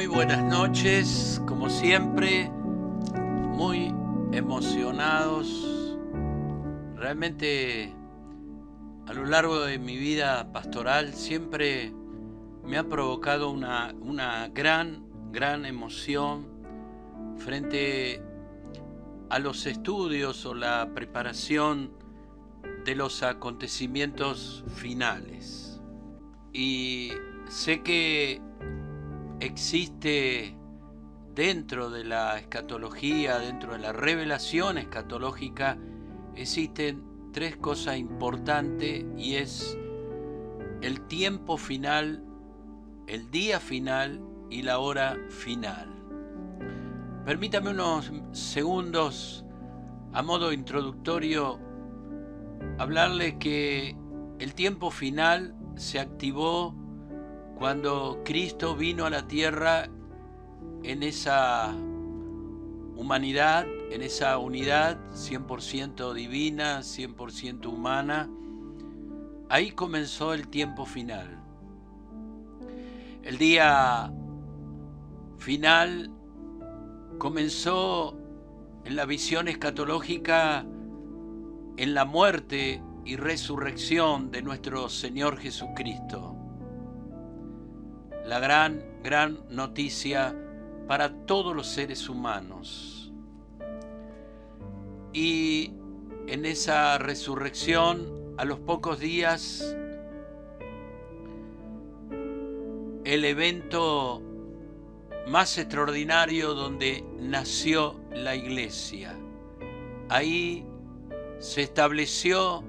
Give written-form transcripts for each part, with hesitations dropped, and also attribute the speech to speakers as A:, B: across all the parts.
A: Muy buenas noches, como siempre, muy emocionados. Realmente a lo largo de mi vida pastoral siempre me ha provocado una gran emoción frente a los estudios o la preparación de los acontecimientos finales. Y sé que existe dentro de la escatología, dentro de la revelación escatológica, existen tres cosas importantes, y es el tiempo final, el día final y la hora final. Permítame unos segundos a modo introductorio hablarle que el tiempo final se activó cuando Cristo vino a la tierra en esa humanidad, en esa unidad 100% divina, 100% humana. Ahí comenzó el tiempo final. El día final comenzó en la visión escatológica, en la muerte y resurrección de nuestro Señor Jesucristo. La gran noticia para todos los seres humanos. Y en esa resurrección, a los pocos días, el evento más extraordinario donde nació la iglesia. Ahí se estableció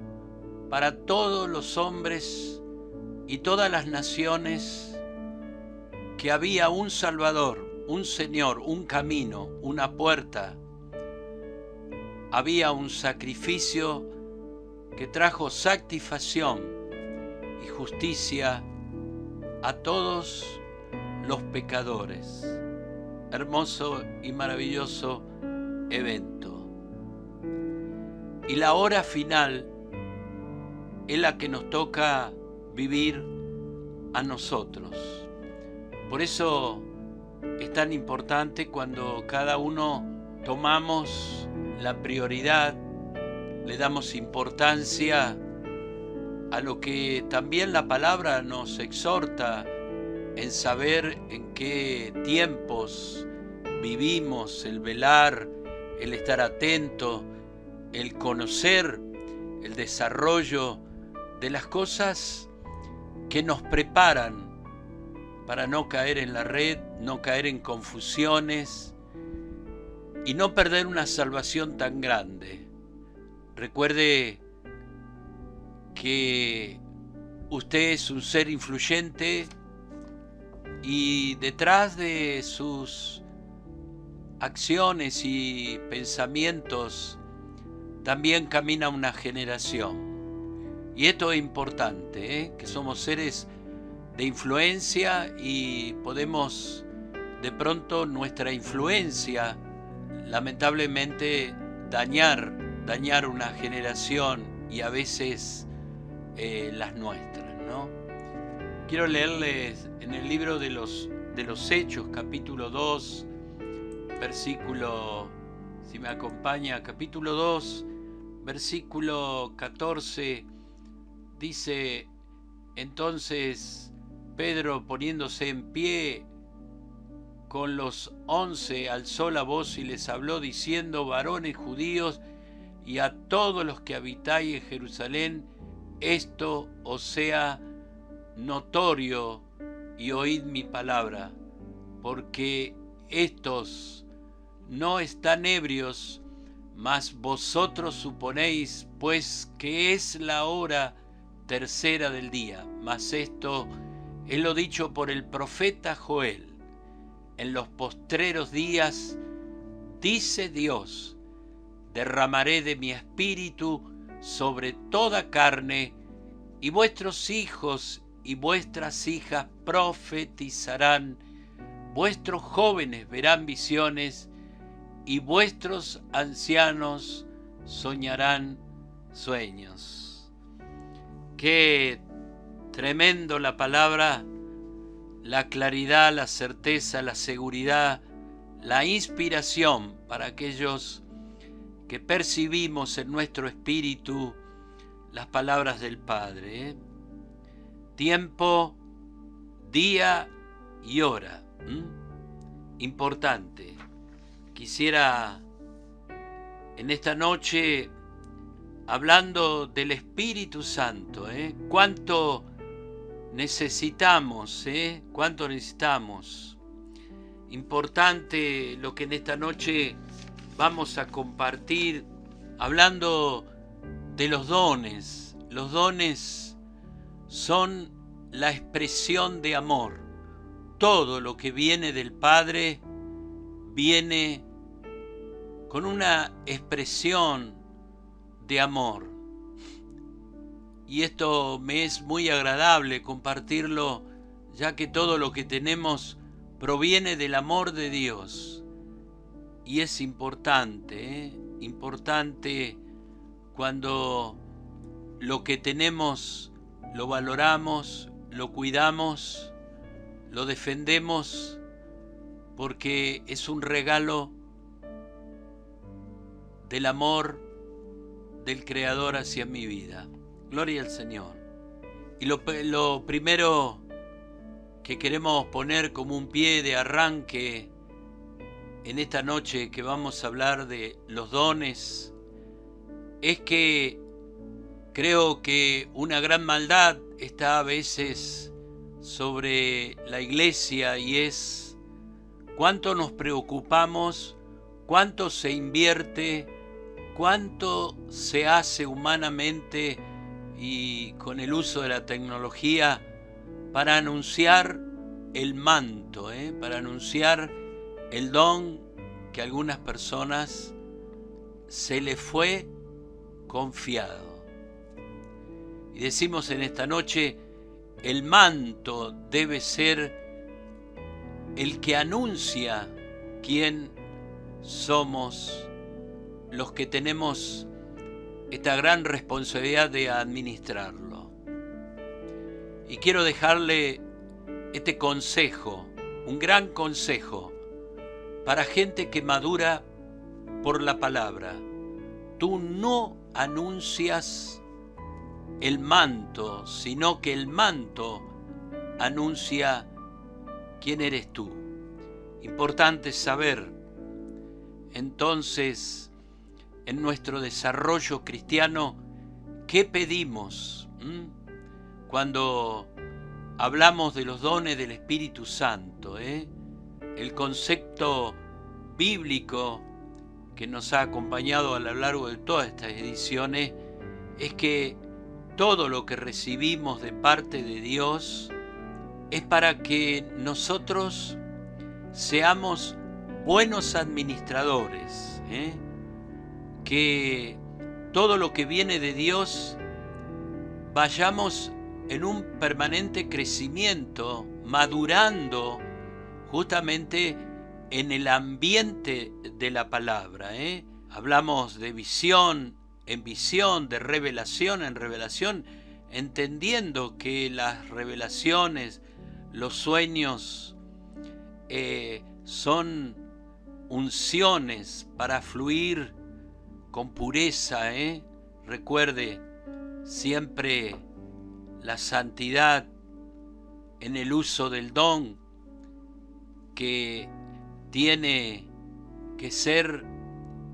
A: para todos los hombres y todas las naciones que había un Salvador, un Señor, un camino, una puerta. Había un sacrificio que trajo satisfacción y justicia a todos los pecadores. Hermoso y maravilloso evento. Y la hora final es la que nos toca vivir a nosotros. Por eso es tan importante cuando cada uno tomamos la prioridad, le damos importancia a lo que también la palabra nos exhorta, en saber en qué tiempos vivimos, el velar, el estar atento, el conocer, el desarrollo de las cosas que nos preparan para no caer en la red, no caer en confusiones y no perder una salvación tan grande. Recuerde que usted es un ser influyente y detrás de sus acciones y pensamientos también camina una generación. Y esto es importante, que somos seres de influencia y podemos de pronto nuestra influencia lamentablemente dañar una generación y a veces las nuestras, ¿no? Quiero leerles en el libro de los Hechos, capítulo 2, versículo, si me acompaña, capítulo 2, versículo 14, dice: entonces Pedro, poniéndose en pie con los 11, alzó la voz y les habló diciendo: varones judíos y a todos los que habitáis en Jerusalén, esto os sea notorio y oíd mi palabra, porque estos no están ebrios, mas vosotros suponéis pues que es la hora tercera del día. Mas esto es lo dicho por el profeta Joel: en los postreros días, dice Dios, derramaré de mi espíritu sobre toda carne, y vuestros hijos y vuestras hijas profetizarán, vuestros jóvenes verán visiones, y vuestros ancianos soñarán sueños. Qué tremendo la palabra la claridad, la certeza, la seguridad, la inspiración para aquellos que percibimos en nuestro espíritu las palabras del Padre, ¿eh? Tiempo, día y hora. Importante. Quisiera en esta noche, hablando del Espíritu Santo, cuánto necesitamos, cuánto necesitamos. Importante lo que en esta noche vamos a compartir, hablando de los dones. Los dones son la expresión de amor. Todo lo que viene del Padre viene con una expresión de amor. Y esto me es muy agradable compartirlo, ya que todo lo que tenemos proviene del amor de Dios. Y es importante, importante cuando lo que tenemos lo valoramos, lo cuidamos, lo defendemos, porque es un regalo del amor del Creador hacia mi vida. Gloria al Señor. Y lo primero que queremos poner como un pie de arranque en esta noche que vamos a hablar de los dones es que creo que una gran maldad está a veces sobre la iglesia, y es cuánto nos preocupamos, cuánto se invierte, cuánto se hace humanamente y con el uso de la tecnología para anunciar el manto, para anunciar el don que a algunas personas se les fue confiado. Y decimos en esta noche, el manto debe ser el que anuncia quién somos los que tenemos esta gran responsabilidad de administrarlo. Y quiero dejarle este consejo, un gran consejo para gente que madura por la palabra. Tú no anuncias el manto, sino que el manto anuncia quién eres tú. Importante saber, entonces, en nuestro desarrollo cristiano, ¿qué pedimos? Cuando hablamos de los dones del Espíritu Santo, el concepto bíblico que nos ha acompañado a lo largo de todas estas ediciones es que todo lo que recibimos de parte de Dios es para que nosotros seamos buenos administradores, que todo lo que viene de Dios vayamos en un permanente crecimiento, madurando justamente en el ambiente de la palabra. Hablamos de visión en visión, de revelación en revelación, entendiendo que las revelaciones, los sueños, son unciones para fluir con pureza. Recuerde siempre la santidad en el uso del don, que tiene que ser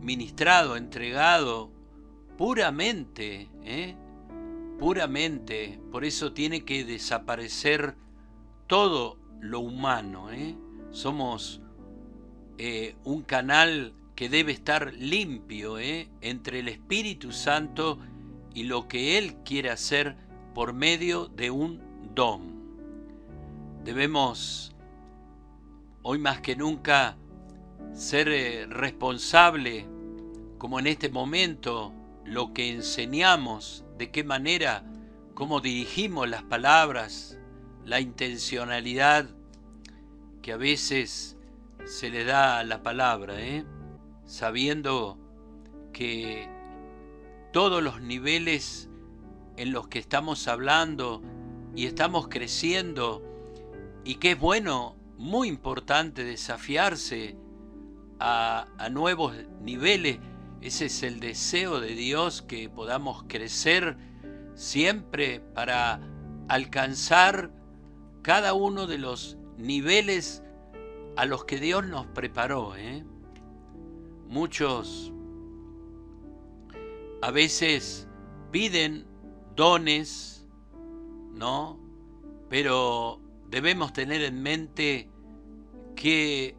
A: ministrado, entregado puramente, puramente. Por eso tiene que desaparecer todo lo humano. Somos un canal que debe estar limpio entre el Espíritu Santo y lo que Él quiere hacer por medio de un don. Debemos, hoy más que nunca, ser responsable, como en este momento, lo que enseñamos, de qué manera, cómo dirigimos las palabras, la intencionalidad que a veces se le da a la palabra, sabiendo que todos los niveles en los que estamos hablando y estamos creciendo y que es bueno, muy importante desafiarse a nuevos niveles. Ese es el deseo de Dios, que podamos crecer siempre para alcanzar cada uno de los niveles a los que Dios nos preparó. Muchos a veces piden dones, ¿no? Pero debemos tener en mente que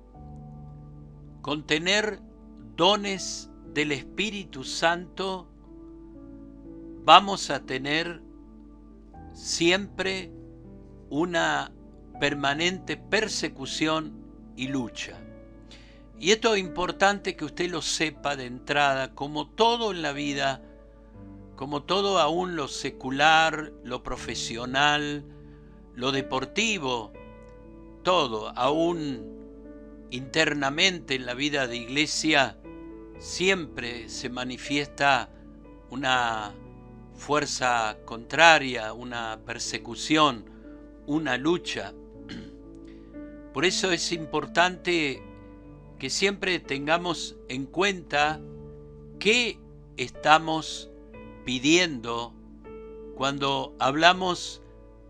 A: con tener dones del Espíritu Santo vamos a tener siempre una permanente persecución y lucha. Y esto es importante que usted lo sepa de entrada, como todo en la vida, como todo, aún lo secular, lo profesional, lo deportivo, todo, aún internamente en la vida de iglesia, siempre se manifiesta una fuerza contraria, una persecución, una lucha. Por eso es importante que siempre tengamos en cuenta qué estamos pidiendo cuando hablamos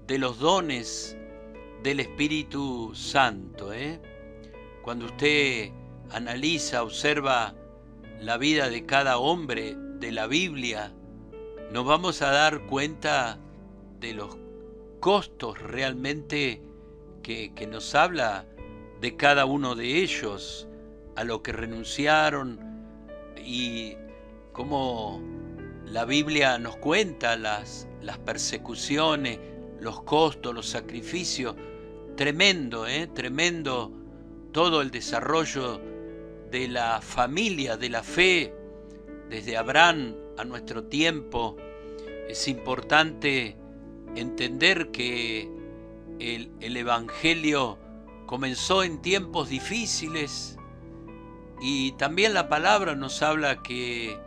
A: de los dones del Espíritu Santo. Cuando usted analiza, observa la vida de cada hombre de la Biblia, nos vamos a dar cuenta de los costos realmente que nos habla de cada uno de ellos, a lo que renunciaron, y cómo la Biblia nos cuenta las persecuciones, los costos, los sacrificios. Tremendo, tremendo todo el desarrollo de la familia, de la fe, desde Abraham a nuestro tiempo. Es importante entender que el Evangelio comenzó en tiempos difíciles, y también la palabra nos habla que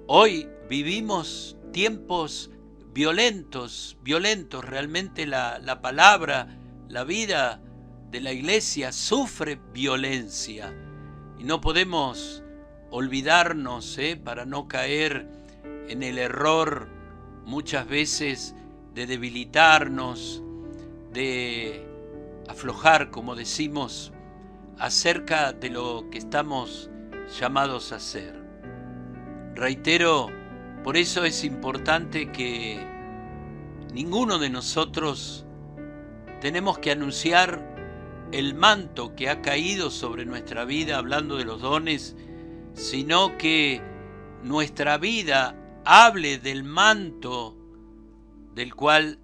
A: hoy vivimos tiempos violentos. Realmente la palabra, la vida de la iglesia sufre violencia, y no podemos olvidarnos, para no caer en el error muchas veces de debilitarnos, de aflojar, como decimos, acerca de lo que estamos llamados a hacer. Reitero, por eso es importante que ninguno de nosotros tenemos que anunciar el manto que ha caído sobre nuestra vida, hablando de los dones, sino que nuestra vida hable del manto del cual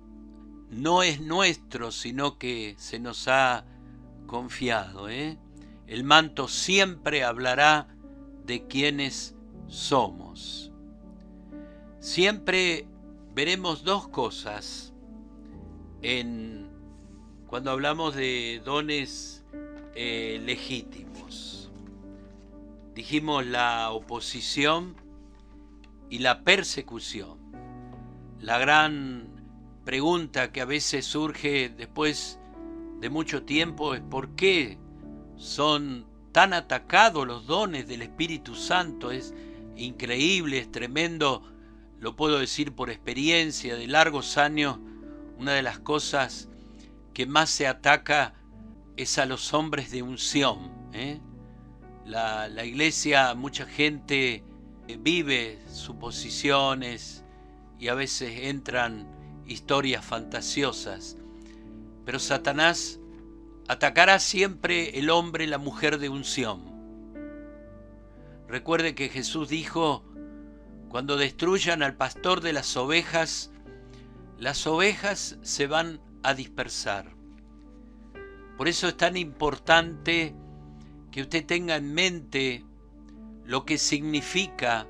A: no es nuestro, sino que se nos ha confiado. El manto siempre hablará de quienes somos. Siempre veremos dos cosas cuando hablamos de dones legítimos. Dijimos la oposición y la persecución. La gran pregunta que a veces surge después de mucho tiempo es: ¿por qué son tan atacados los dones del Espíritu Santo? Es increíble, es tremendo, lo puedo decir por experiencia de largos años. Una de las cosas que más se ataca es a los hombres de unción. La iglesia, mucha gente vive suposiciones y a veces entran historias fantasiosas, pero Satanás atacará siempre el hombre, la mujer de unción. Recuerde que Jesús dijo: cuando destruyan al pastor de las ovejas se van a dispersar. Por eso es tan importante que usted tenga en mente lo que significa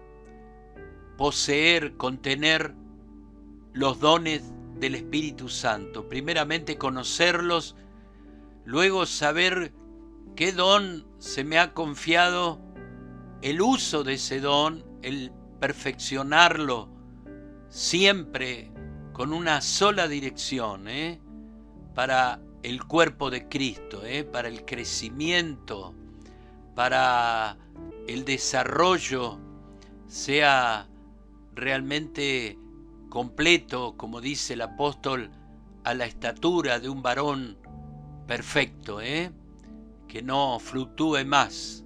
A: poseer, contener los dones del Espíritu Santo. Primeramente conocerlos, luego saber qué don se me ha confiado, el uso de ese don, el perfeccionarlo siempre con una sola dirección, para el cuerpo de Cristo, para el crecimiento, para el desarrollo, sea realmente completo, como dice el apóstol, a la estatura de un varón perfecto, que no fluctúe más.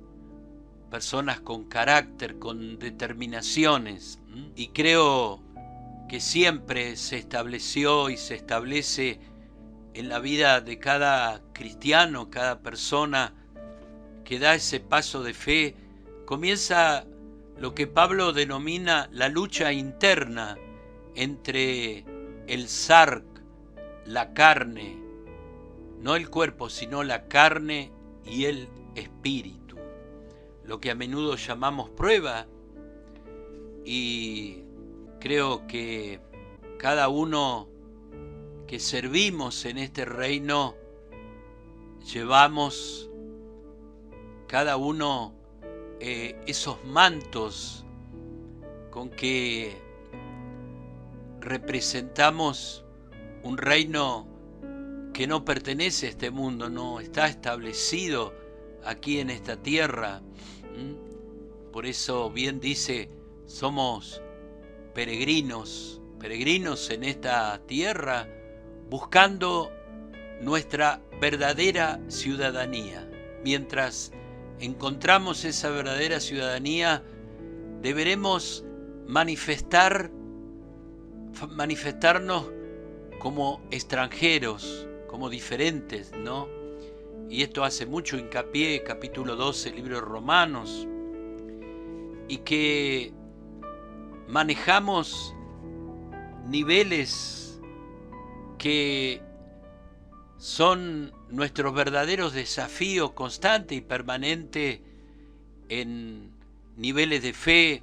A: Personas con carácter, con determinaciones. Y creo que siempre se estableció y se establece en la vida de cada cristiano, cada persona que da ese paso de fe, comienza lo que Pablo denomina la lucha interna entre el sarc, la carne, no el cuerpo, sino la carne y el espíritu, lo que a menudo llamamos prueba. Y creo que cada uno que servimos en este reino llevamos cada uno esos mantos con que representamos un reino que no pertenece a este mundo, no está establecido aquí en esta tierra. Por eso bien dice, somos peregrinos en esta tierra, buscando nuestra verdadera ciudadanía. Mientras encontramos esa verdadera ciudadanía, deberemos manifestarnos como extranjeros, como diferentes, ¿no? Y esto hace mucho hincapié, capítulo 12, libro de Romanos, y que manejamos niveles que son nuestros verdaderos desafíos constantes y permanentes en niveles de fe,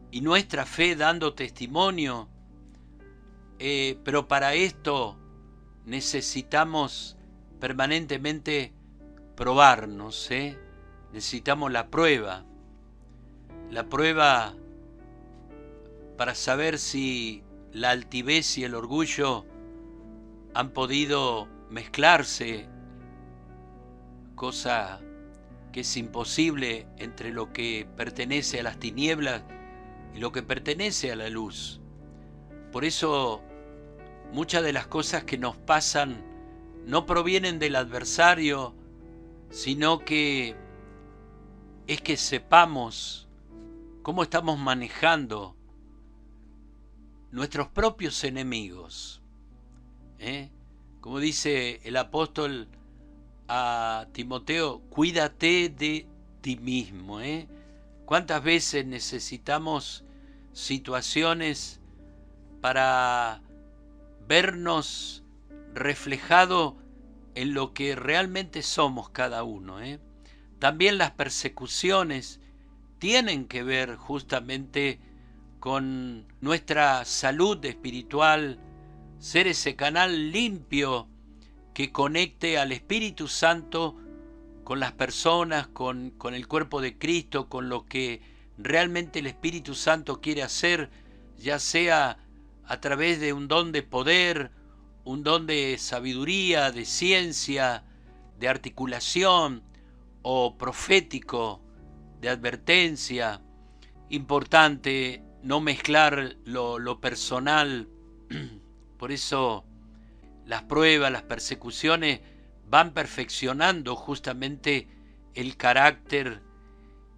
A: y nuestra fe dando testimonio, pero para esto necesitamos permanentemente probarnos, necesitamos la prueba para saber si la altivez y el orgullo han podido mezclarse, cosa que es imposible entre lo que pertenece a las tinieblas y lo que pertenece a la luz. Por eso muchas de las cosas que nos pasan no provienen del adversario, sino que es que sepamos cómo estamos manejando nuestros propios enemigos. Como dice el apóstol a Timoteo, cuídate de ti mismo. ¿Cuántas veces necesitamos situaciones para vernos reflejado en lo que realmente somos cada uno? También las persecuciones tienen que ver justamente con nuestra salud espiritual, ser ese canal limpio que conecte al Espíritu Santo con las personas, con el cuerpo de Cristo, con lo que realmente el Espíritu Santo quiere hacer, ya sea a través de un don de poder, un don de sabiduría, de ciencia, de articulación o profético, de advertencia. Importante no mezclar lo personal. Por eso las pruebas, las persecuciones van perfeccionando justamente el carácter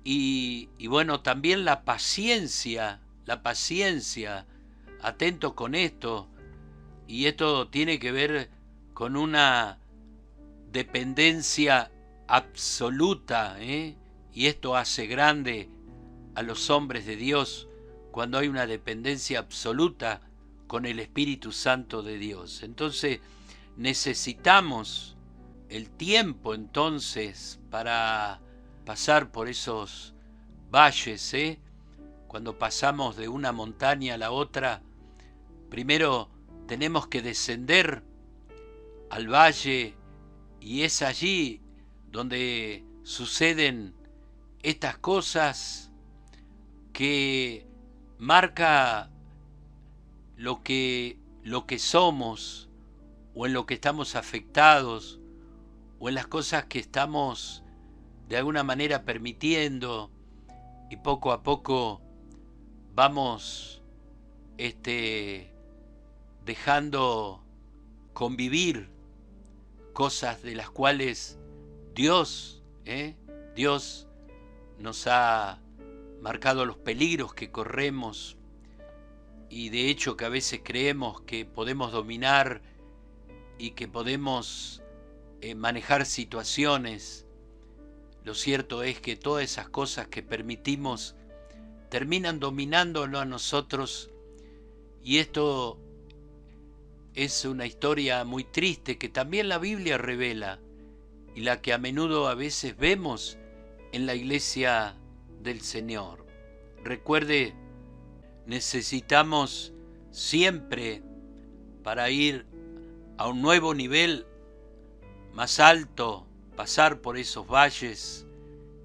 A: y bueno, también la paciencia, atento con esto, y esto tiene que ver con una dependencia absoluta, y esto hace grande a los hombres de Dios cuando hay una dependencia absoluta con el Espíritu Santo de Dios. Entonces necesitamos el tiempo entonces para pasar por esos valles, cuando pasamos de una montaña a la otra, primero tenemos que descender al valle, y es allí donde suceden estas cosas que marca lo que somos o en lo que estamos afectados, o en las cosas que estamos de alguna manera permitiendo, y poco a poco vamos dejando convivir cosas de las cuales Dios nos ha marcado los peligros que corremos, y de hecho que a veces creemos que podemos dominar y que podemos manejar situaciones. Lo cierto es que todas esas cosas que permitimos terminan dominándolo a nosotros, y esto es una historia muy triste que también la Biblia revela, y la que a menudo a veces vemos en la iglesia del Señor. Recuerde, necesitamos siempre, para ir a un nuevo nivel más alto, pasar por esos valles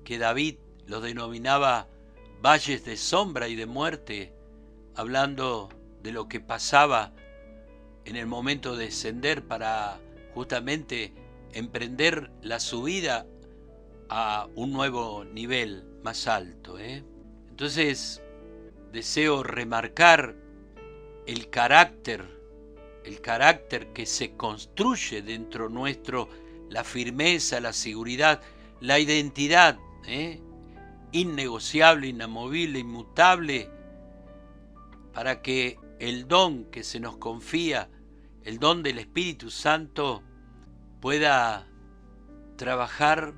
A: que David los denominaba valles de sombra y de muerte, hablando de lo que pasaba en el momento de descender para justamente emprender la subida a un nuevo nivel más alto. Entonces, deseo remarcar el carácter que se construye dentro nuestro, la firmeza, la seguridad, la identidad, innegociable, inamovible, inmutable, para que el don que se nos confía, el don del Espíritu Santo, pueda trabajar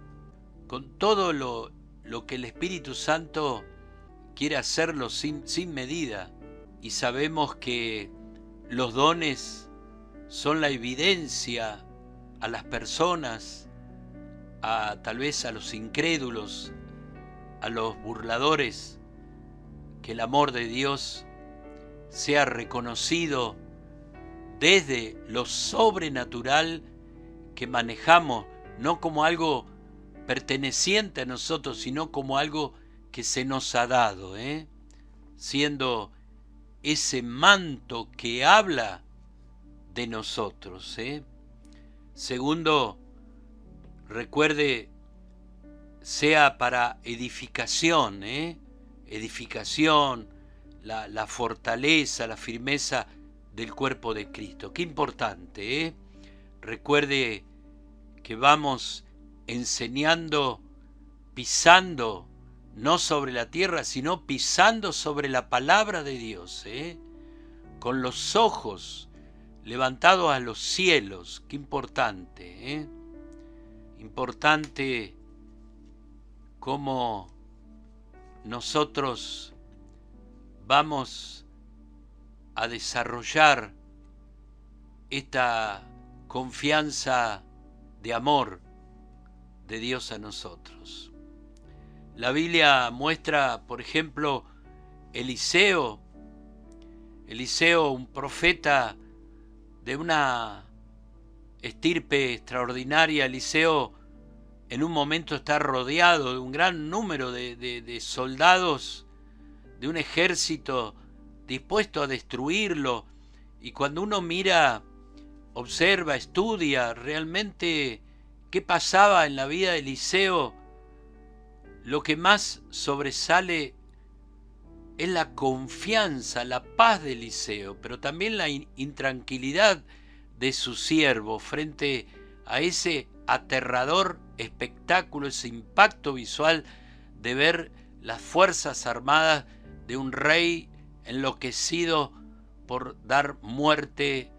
A: con todo lo que el Espíritu Santo quiere hacerlo sin medida. Y sabemos que los dones son la evidencia a las personas, tal vez a los incrédulos, a los burladores, que el amor de Dios sea reconocido desde lo sobrenatural que manejamos, no como algo perteneciente a nosotros, sino como algo que se nos ha dado, siendo ese manto que habla de nosotros. Segundo, recuerde, sea para edificación, edificación, la fortaleza, la firmeza del cuerpo de Cristo. Qué importante, Recuerde que vamos enseñando, pisando, no sobre la tierra, sino pisando sobre la palabra de Dios, con los ojos levantados a los cielos. Qué importante, importante cómo nosotros vamos a desarrollar esta confianza de amor de Dios a nosotros. La Biblia muestra, por ejemplo, Eliseo, un profeta de una estirpe extraordinaria. Eliseo en un momento está rodeado de un gran número de soldados, de un ejército dispuesto a destruirlo, y cuando uno mira, observa, estudia realmente qué pasaba en la vida de Eliseo, lo que más sobresale es la confianza, la paz de Eliseo, pero también la intranquilidad de su siervo frente a ese aterrador espectáculo, ese impacto visual de ver las fuerzas armadas de un rey enloquecido por dar muerte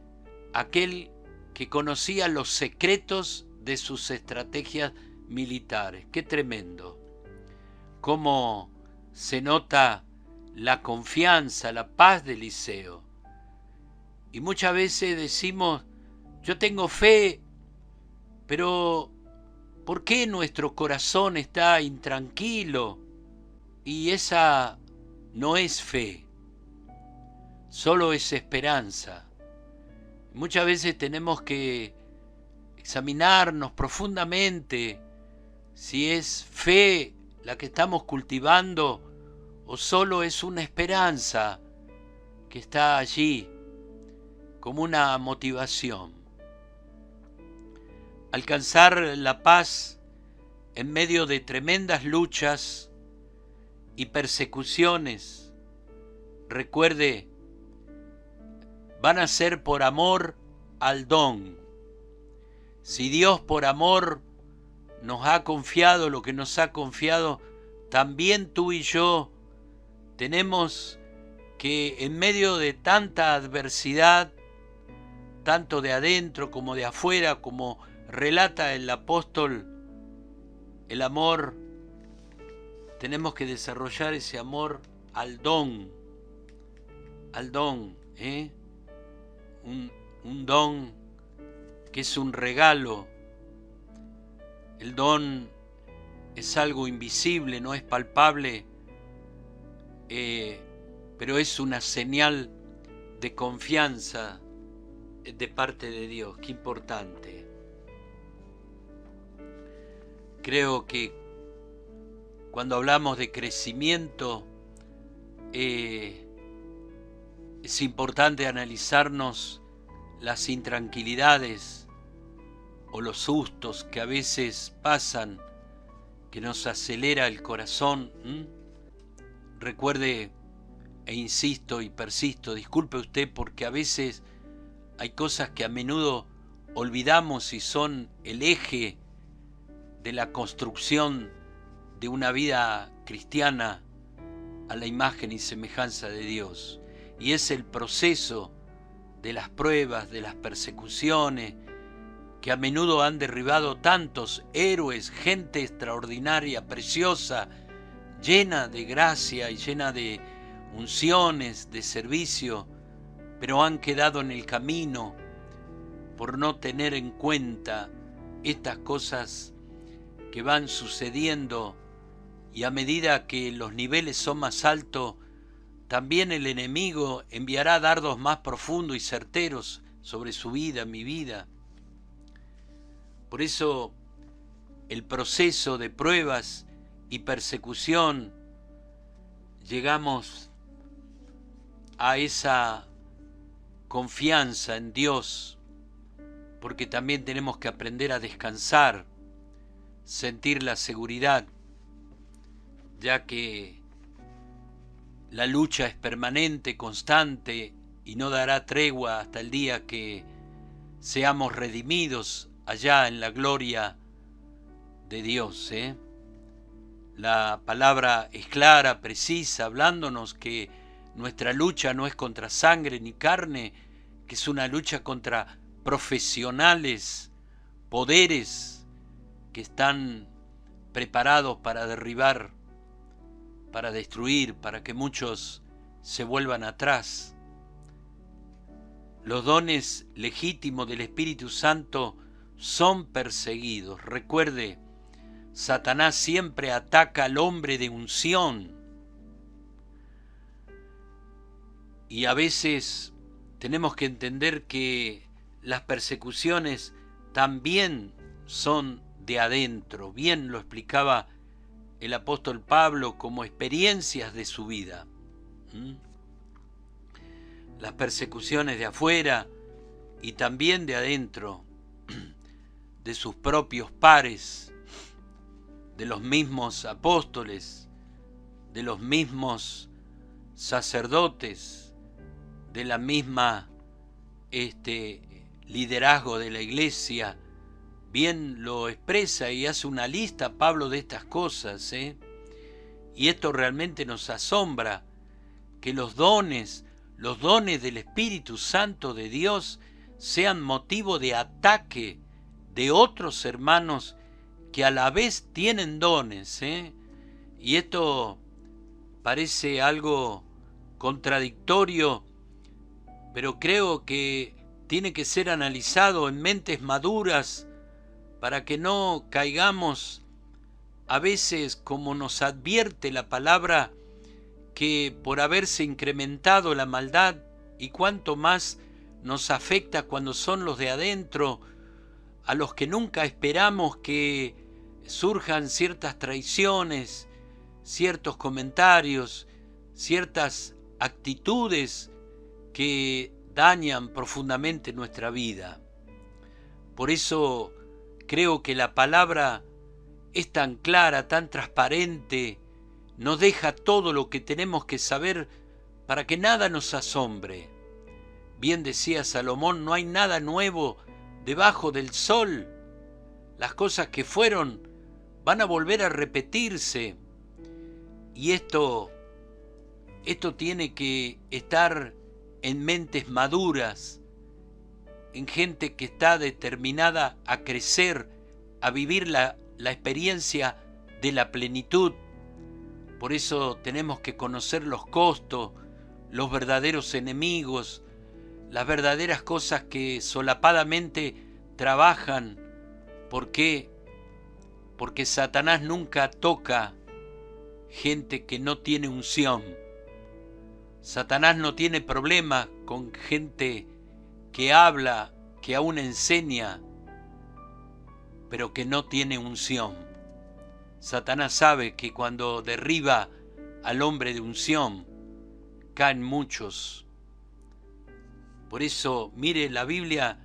A: a aquel que conocía los secretos de sus estrategias militares. ¡Qué tremendo! Cómo se nota la confianza, la paz de Eliseo. Y muchas veces decimos, yo tengo fe, pero ¿por qué nuestro corazón está intranquilo? Y esa no es fe, solo es esperanza. Muchas veces tenemos que examinarnos profundamente si es fe la que estamos cultivando o solo es una esperanza que está allí como una motivación. alcanzar la paz en medio de tremendas luchas y persecuciones. Recuerde, van a ser por amor al don. Si Dios por amor nos ha confiado lo que nos ha confiado, también tú y yo tenemos que en medio de tanta adversidad, tanto de adentro como de afuera, como relata el apóstol, el amor, tenemos que desarrollar ese amor al don, ¿eh? Un don que es un regalo. El don es algo invisible, no es palpable, pero es una señal de confianza de parte de Dios. Qué importante. Creo que cuando hablamos de crecimiento, es importante analizarnos las intranquilidades o los sustos que a veces pasan, que nos acelera el corazón. Recuerde, e insisto y persisto, disculpe usted, porque a veces hay cosas que a menudo olvidamos y son el eje de la construcción de una vida cristiana a la imagen y semejanza de Dios. Y es el proceso de las pruebas, de las persecuciones, que a menudo han derribado tantos héroes, gente extraordinaria, preciosa, llena de gracia y llena de unciones, de servicio, pero han quedado en el camino por no tener en cuenta estas cosas que van sucediendo, y a medida que los niveles son más altos, también el enemigo enviará dardos más profundos y certeros sobre su vida, mi vida. Por eso el proceso de pruebas y persecución, llegamos a esa confianza en Dios, porque también tenemos que aprender a descansar, sentir la seguridad, ya que la lucha es permanente, constante, y no dará tregua hasta el día que seamos redimidos allá en la gloria de Dios. La palabra es clara, precisa, hablándonos que nuestra lucha no es contra sangre ni carne, que es una lucha contra profesionales, poderes que están preparados para derribar, para destruir, para que muchos se vuelvan atrás. Los dones legítimos del Espíritu Santo son perseguidos. Recuerde, Satanás siempre ataca al hombre de unción. Y a veces tenemos que entender que las persecuciones también son de adentro. Bien lo explicaba el apóstol Pablo como experiencias de su vida. Las persecuciones de afuera y también de adentro, de sus propios pares, de los mismos apóstoles, de los mismos sacerdotes, de la misma liderazgo de la iglesia. Bien lo expresa y hace una lista Pablo de estas cosas, y esto realmente nos asombra, que los dones del Espíritu Santo de Dios sean motivo de ataque de otros hermanos que a la vez tienen dones, y esto parece algo contradictorio, pero creo que tiene que ser analizado en mentes maduras para que no caigamos a veces, como nos advierte la palabra, que por haberse incrementado la maldad, y cuanto más nos afecta cuando son los de adentro, a los que nunca esperamos que surjan ciertas traiciones, ciertos comentarios, ciertas actitudes que dañan profundamente nuestra vida. Por eso Creo que la palabra es tan clara, tan transparente, nos deja todo lo que tenemos que saber para que nada nos asombre. Bien decía Salomón, no hay nada nuevo debajo del sol. Las cosas que fueron van a volver a repetirse. Y esto tiene que estar en mentes maduras, en gente que está determinada a crecer, a vivir la experiencia de la plenitud. Por eso tenemos que conocer los costos, los verdaderos enemigos, las verdaderas cosas que solapadamente trabajan. ¿Por qué? Porque Satanás nunca toca gente que no tiene unción. Satanás no tiene problema con gente que habla, que aún enseña, pero que no tiene unción. Satanás sabe que cuando derriba al hombre de unción, caen muchos. Por eso, mire, la Biblia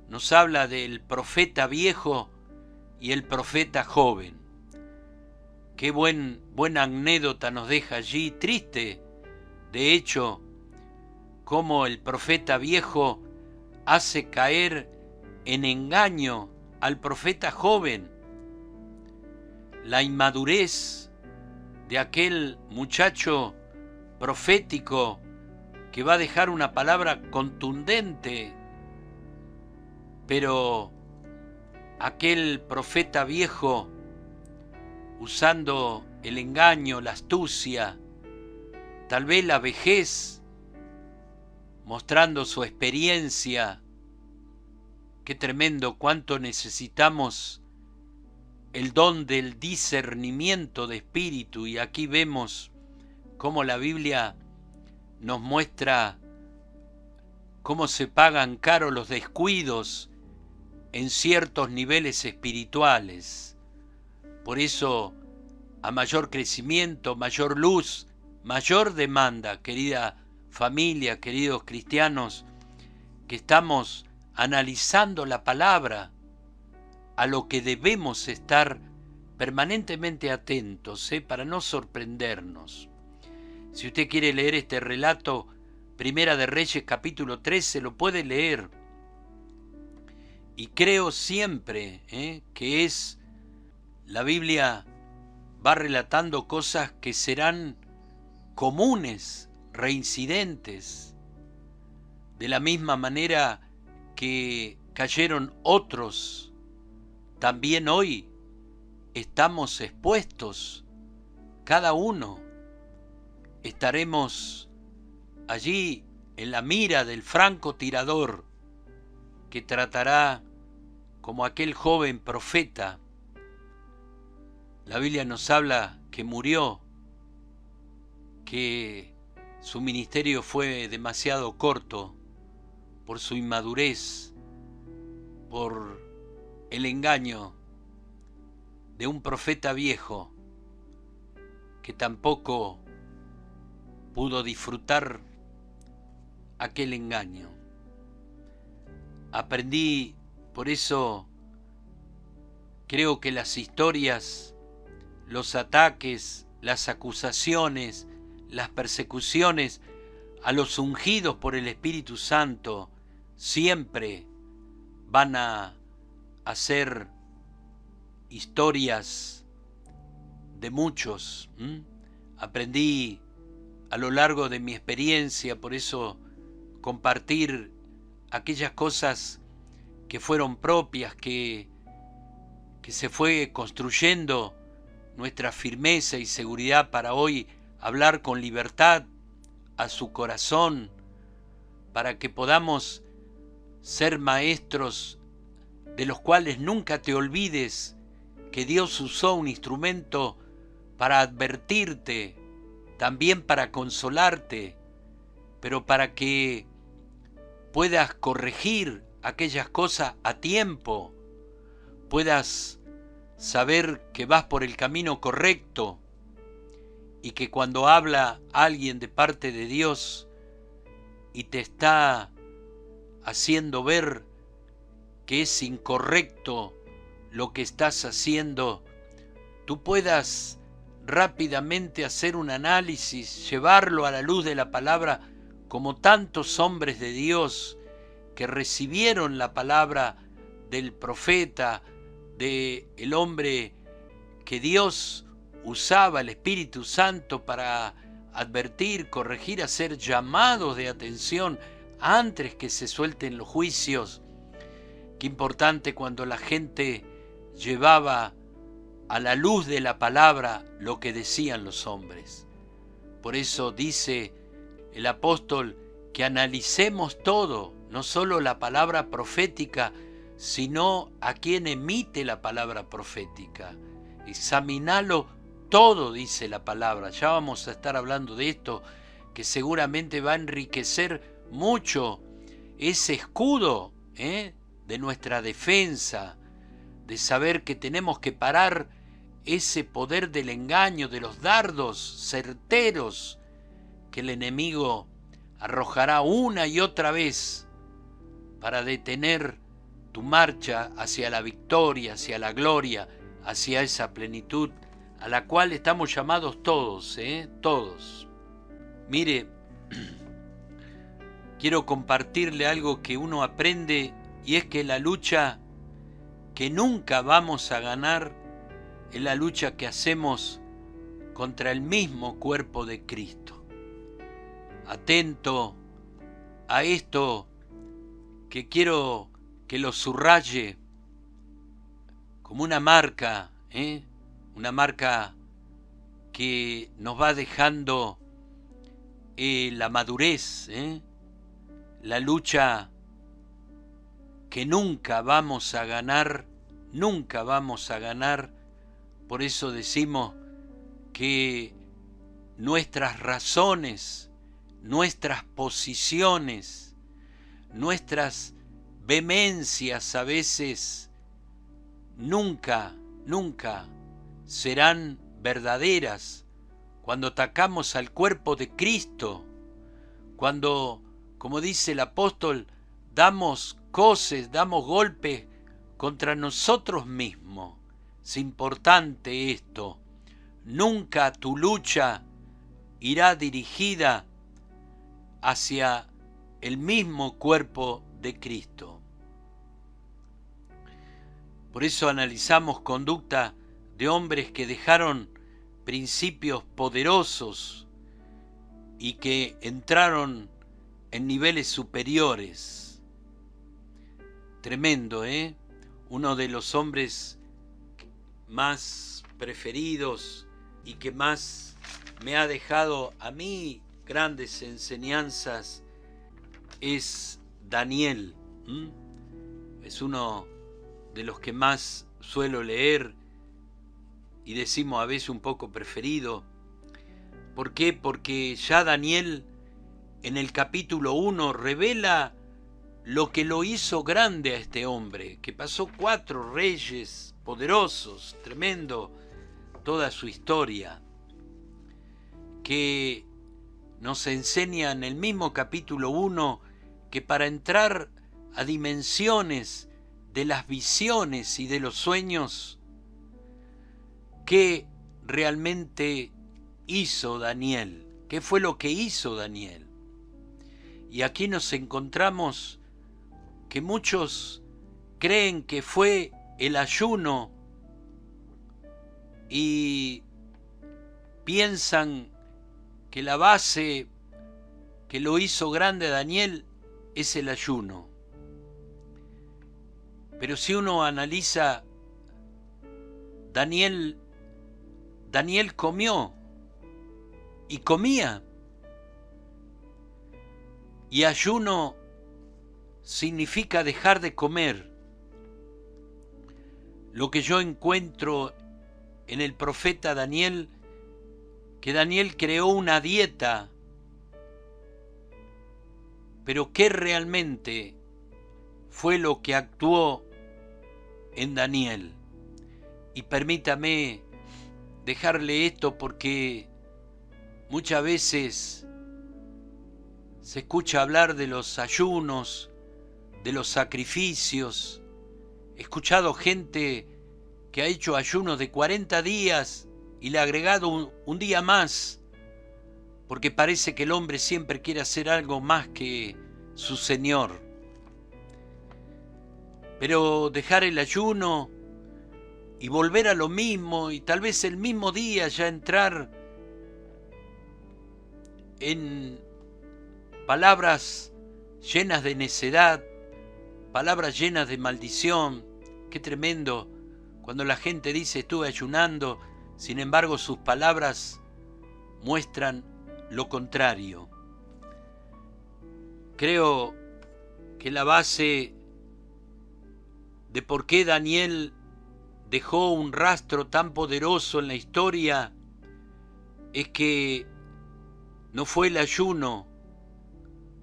A: nos habla del profeta viejo y el profeta joven. Qué buena anécdota nos deja allí, triste. De hecho, cómo el profeta viejo hace caer en engaño al profeta joven. La inmadurez de aquel muchacho profético que va a dejar una palabra contundente, pero aquel profeta viejo, usando el engaño, la astucia, tal vez la vejez, mostrando su experiencia. Qué tremendo, cuánto necesitamos el don del discernimiento de espíritu. Y aquí vemos cómo la Biblia nos muestra cómo se pagan caro los descuidos en ciertos niveles espirituales. Por eso, a mayor crecimiento, mayor luz, mayor demanda, querida familia, queridos cristianos, que estamos analizando la palabra, a lo que debemos estar permanentemente atentos, para no sorprendernos. Si usted quiere leer este relato, Primera de Reyes capítulo 13, lo puede leer. Y creo siempre que la Biblia va relatando cosas que serán comunes, reincidentes, de la misma manera que cayeron otros. También hoy estamos expuestos, cada uno. Estaremos allí en la mira del francotirador que tratará como aquel joven profeta. La Biblia nos habla que murió, que su ministerio fue demasiado corto por su inmadurez, por el engaño de un profeta viejo que tampoco pudo disfrutar aquel engaño. Aprendí, por eso creo que las historias, los ataques, las acusaciones, las persecuciones a los ungidos por el Espíritu Santo siempre van a ser historias de muchos. Aprendí a lo largo de mi experiencia, por eso compartir aquellas cosas que fueron propias, que se fue construyendo nuestra firmeza y seguridad para hoy hablar con libertad a su corazón, para que podamos ser maestros de los cuales nunca te olvides que Dios usó un instrumento para advertirte, también para consolarte, pero para que puedas corregir aquellas cosas a tiempo, puedas saber que vas por el camino correcto y que cuando habla alguien de parte de Dios y te está haciendo ver que es incorrecto lo que estás haciendo, tú puedas rápidamente hacer un análisis, llevarlo a la luz de la palabra, como tantos hombres de Dios que recibieron la palabra del profeta, del hombre que Dios usaba, el Espíritu Santo, para advertir, corregir, hacer llamados de atención antes que se suelten los juicios. Qué importante cuando la gente llevaba a la luz de la palabra lo que decían los hombres. Por eso dice el apóstol que analicemos todo, no solo la palabra profética, sino a quien emite la palabra profética. Examinalo todo, dice la palabra. Ya vamos a estar hablando de esto, que seguramente va a enriquecer mucho ese escudo de nuestra defensa, de saber que tenemos que parar ese poder del engaño, de los dardos certeros que el enemigo arrojará una y otra vez para detener tu marcha hacia la victoria, hacia la gloria, hacia esa plenitud a la cual estamos llamados todos, todos. Mire, quiero compartirle algo que uno aprende, y es que la lucha que nunca vamos a ganar es la lucha que hacemos contra el mismo cuerpo de Cristo. Atento a esto, que quiero que lo subraye como una marca, una marca que nos va dejando la madurez, la lucha que nunca vamos a ganar, nunca vamos a ganar. Por eso decimos que nuestras razones, nuestras posiciones, nuestras vehemencias a veces nunca serán verdaderas cuando atacamos al cuerpo de Cristo, cuando, como dice el apóstol, damos coces, damos golpes contra nosotros mismos. Es importante esto. Nunca tu lucha irá dirigida hacia el mismo cuerpo de Cristo. Por eso analizamos conducta de hombres que dejaron principios poderosos y que entraron en niveles superiores. Tremendo, Uno de los hombres más preferidos y que más me ha dejado a mí grandes enseñanzas es Daniel. Es uno de los que más suelo leer y decimos a veces un poco preferido. ¿Por qué? Porque ya Daniel en el capítulo 1 revela lo que lo hizo grande a este hombre, que pasó 4 reyes poderosos, tremendo, toda su historia, que nos enseña en el mismo capítulo 1 que para entrar a dimensiones de las visiones y de los sueños, ¿qué realmente hizo Daniel? ¿Qué fue lo que hizo Daniel? Y aquí nos encontramos que muchos creen que fue el ayuno y piensan que la base que lo hizo grande a Daniel es el ayuno. Pero si uno analiza, Daniel comió y comía. Y ayuno significa dejar de comer. Lo que yo encuentro en el profeta Daniel, que Daniel creó una dieta, pero ¿qué realmente fue lo que actuó en Daniel? Y permítame dejarle esto porque muchas veces se escucha hablar de los ayunos, de los sacrificios. He escuchado gente que ha hecho ayunos de 40 días y le ha agregado un día más, porque parece que el hombre siempre quiere hacer algo más que su Señor. Pero dejar el ayuno y volver a lo mismo, y tal vez el mismo día ya entrar en palabras llenas de necedad, palabras llenas de maldición. Qué tremendo cuando la gente dice estuve ayunando, sin embargo sus palabras muestran lo contrario. Creo que la base de por qué Daniel dejó un rastro tan poderoso en la historia es que no fue el ayuno,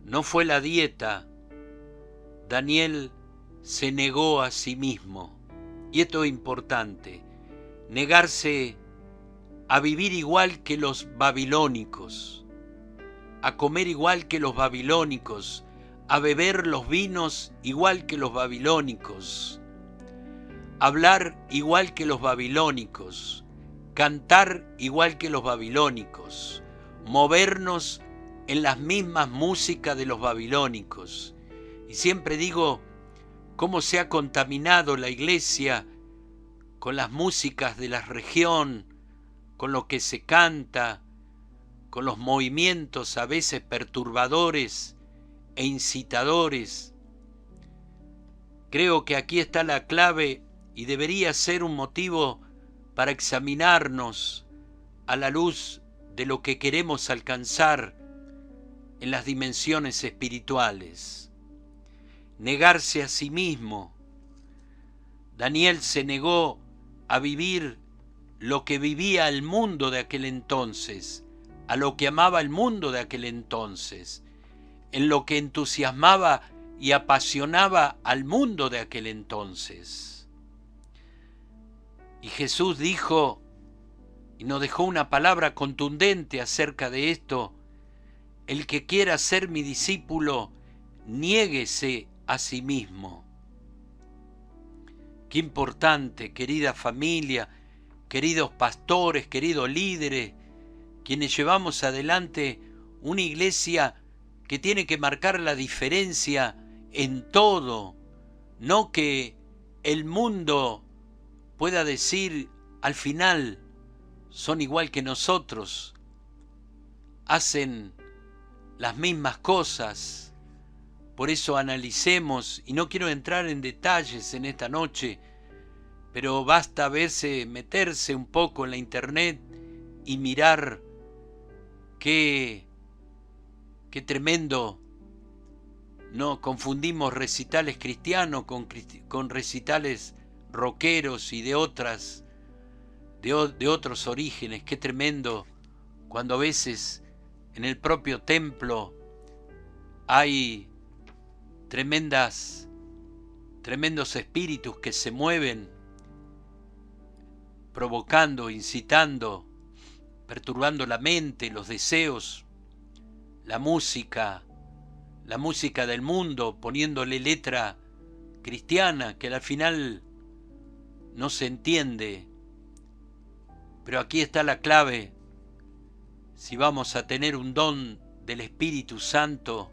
A: no fue la dieta. Daniel se negó a sí mismo. Y esto es importante, negarse a vivir igual que los babilónicos, a comer igual que los babilónicos, a beber los vinos igual que los babilónicos, hablar igual que los babilónicos, cantar igual que los babilónicos, movernos en las mismas músicas de los babilónicos. Y siempre digo cómo se ha contaminado la iglesia con las músicas de la región, con lo que se canta, con los movimientos a veces perturbadores e incitadores. Creo que aquí está la clave y debería ser un motivo para examinarnos a la luz de lo que queremos alcanzar en las dimensiones espirituales. Negarse a sí mismo. Daniel se negó a vivir lo que vivía el mundo de aquel entonces, a lo que amaba el mundo de aquel entonces, en lo que entusiasmaba y apasionaba al mundo de aquel entonces. Y Jesús dijo, y nos dejó una palabra contundente acerca de esto: el que quiera ser mi discípulo, niéguese a sí mismo. Qué importante, querida familia, queridos pastores, queridos líderes, quienes llevamos adelante una iglesia que tiene que marcar la diferencia en todo, no que el mundo pueda decir al final son igual que nosotros, hacen las mismas cosas. Por eso analicemos, y no quiero entrar en detalles en esta noche, pero basta meterse un poco en la internet y mirar qué tremendo. No confundimos recitales cristianos con recitales rockeros y de otros orígenes. Qué tremendo cuando a veces en el propio templo hay tremendos espíritus que se mueven, provocando, incitando, perturbando la mente, los deseos, la música del mundo, poniéndole letra cristiana que al final no se entiende. Pero aquí está la clave: si vamos a tener un don del Espíritu Santo,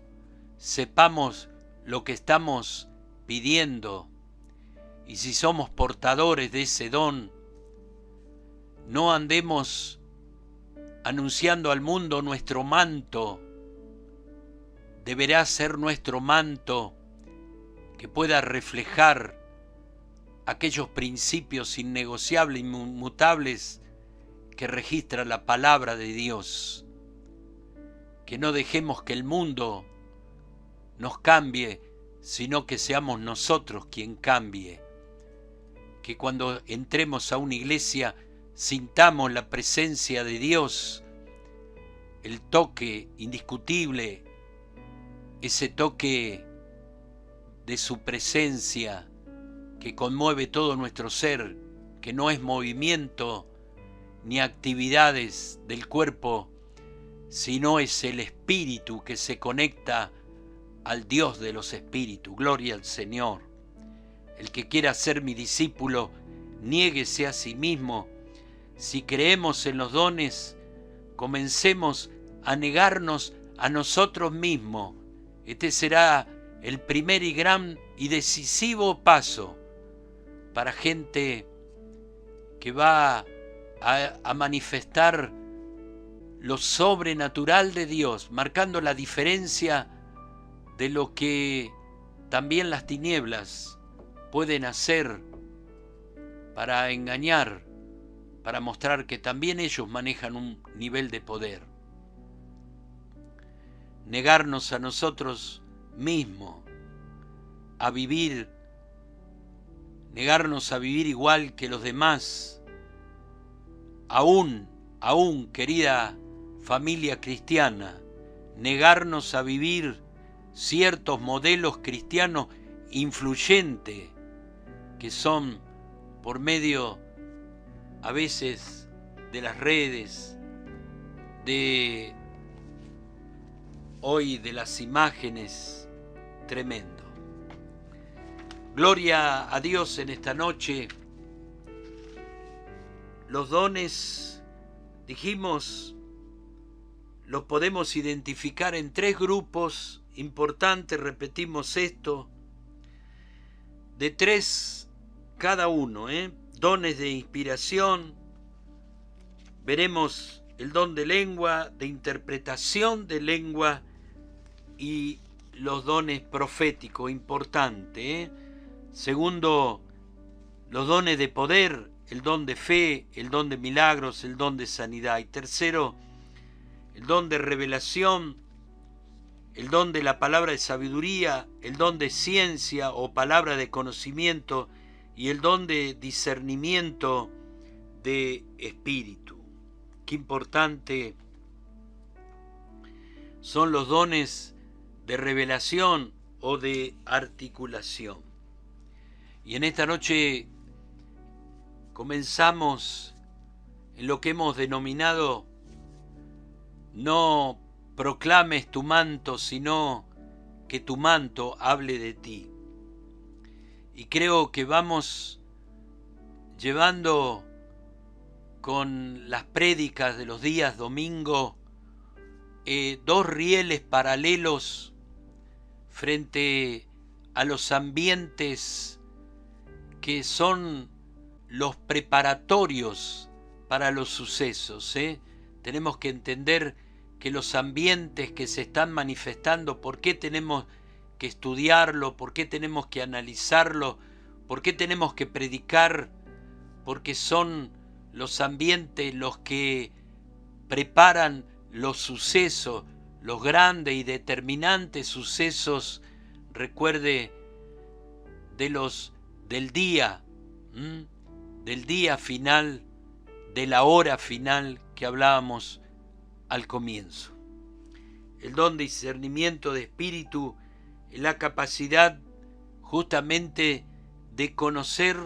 A: sepamos lo que estamos pidiendo, y si somos portadores de ese don, no andemos anunciando al mundo nuestro manto. Deberá ser nuestro manto que pueda reflejar aquellos principios innegociables, inmutables que registra la palabra de Dios. Que no dejemos que el mundo nos cambie, sino que seamos nosotros quien cambie. Que cuando entremos a una iglesia sintamos la presencia de Dios, el toque indiscutible, ese toque de su presencia que conmueve todo nuestro ser, que no es movimiento ni actividades del cuerpo, sino es el espíritu que se conecta al Dios de los espíritus. Gloria al Señor. El que quiera ser mi discípulo, niéguese a sí mismo. Si creemos en los dones, comencemos a negarnos a nosotros mismos. Este será el primer y gran y decisivo paso para gente que va a manifestar lo sobrenatural de Dios, marcando la diferencia de lo que también las tinieblas pueden hacer para engañar, para mostrar que también ellos manejan un nivel de poder. Negarnos a nosotros mismos, a vivir, negarnos a vivir igual que los demás, aún, querida familia cristiana, negarnos a vivir ciertos modelos cristianos influyentes que son por medio a veces de las redes, de hoy de las imágenes, tremendo. Gloria a Dios en esta noche. Los dones, dijimos, los podemos identificar en 3 grupos importantes, repetimos esto, de 3 cada uno, dones de inspiración, veremos el don de lengua, de interpretación de lengua y los dones proféticos, importante. Segundo, los dones de poder, el don de fe, el don de milagros, el don de sanidad. Y tercero, el don de revelación, el don de la palabra de sabiduría, el don de ciencia o palabra de conocimiento y el don de discernimiento de espíritu. Qué importante son los dones de revelación o de articulación. Y en esta noche comenzamos en lo que hemos denominado no proclames tu manto, sino que tu manto hable de ti. Y creo que vamos llevando con las prédicas de los días domingo 2 rieles paralelos frente a los ambientes que son los preparatorios para los sucesos. Tenemos que entender que los ambientes que se están manifestando, ¿por qué tenemos que estudiarlo? ¿Por qué tenemos que analizarlo? ¿Por qué tenemos que predicar? Porque son los ambientes los que preparan los sucesos, los grandes y determinantes sucesos, recuerde, del día final, de la hora final que hablábamos al comienzo. El don de discernimiento de espíritu es la capacidad justamente de conocer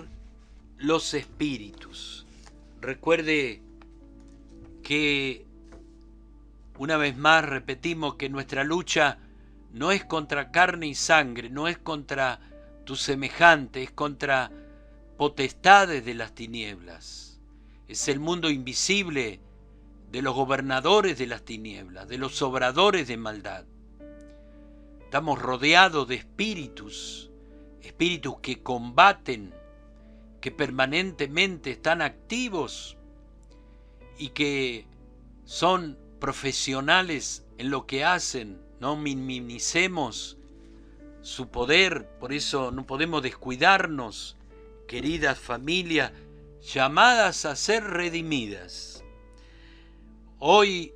A: los espíritus. Recuerde que una vez más repetimos que nuestra lucha no es contra carne y sangre, no es contra tu semejante, es contra potestades de las tinieblas. Es el mundo invisible de los gobernadores de las tinieblas, de los obradores de maldad. Estamos rodeados de espíritus que combaten, que permanentemente están activos y que son profesionales en lo que hacen. No minimicemos su poder, por eso no podemos descuidarnos, queridas familias, llamadas a ser redimidas. Hoy,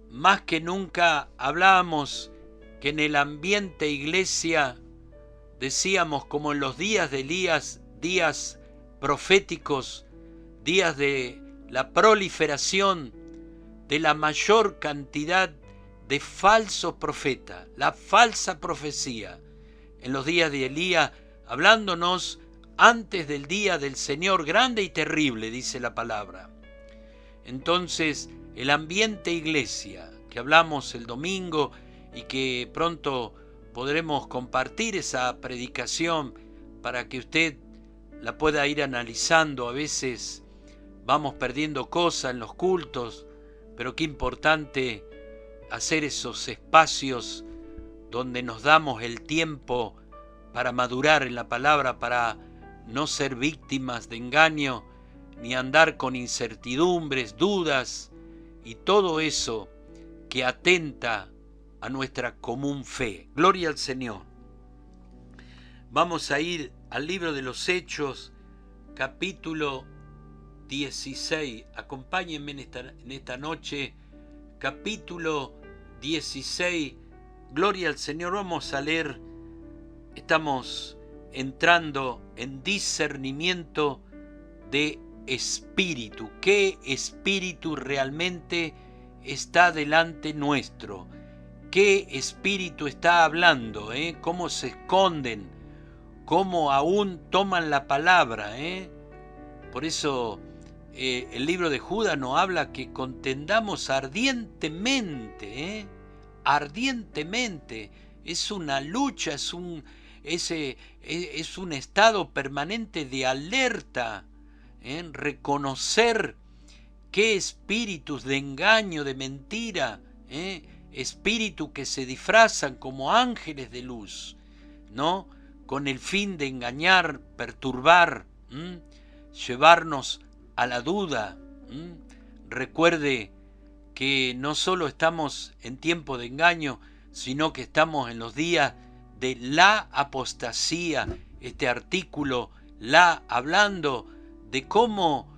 A: más que nunca, hablábamos que en el ambiente iglesia, decíamos como en los días de Elías, días proféticos, días de la proliferación de la mayor cantidad de falsos profetas, la falsa profecía, en los días de Elías, hablándonos antes del día del Señor grande y terrible, dice la palabra. Entonces, el ambiente iglesia, que hablamos el domingo y que pronto podremos compartir esa predicación para que usted la pueda ir analizando. A veces vamos perdiendo cosas en los cultos, pero qué importante hacer esos espacios donde nos damos el tiempo para madurar en la palabra, para no ser víctimas de engaño, ni andar con incertidumbres, dudas y todo eso que atenta a nuestra común fe. Gloria al Señor. Vamos a ir al libro de los Hechos, capítulo 16. Acompáñenme en esta noche, capítulo 16. Gloria al Señor. Vamos a leer. Estamos entrando en discernimiento de espíritu. ¿Qué espíritu realmente está delante nuestro? ¿Qué espíritu está hablando? ¿Cómo se esconden? ¿Cómo aún toman la palabra? Por eso el libro de Judas nos habla que contendamos ardientemente. Ardientemente. Es una lucha, es un estado permanente de alerta, reconocer qué espíritus de engaño, de mentira, espíritus que se disfrazan como ángeles de luz, ¿no? Con el fin de engañar, perturbar, llevarnos a la duda. Recuerde que no solo estamos en tiempo de engaño, sino que estamos en los días de la apostasía. Este artículo, hablando de cómo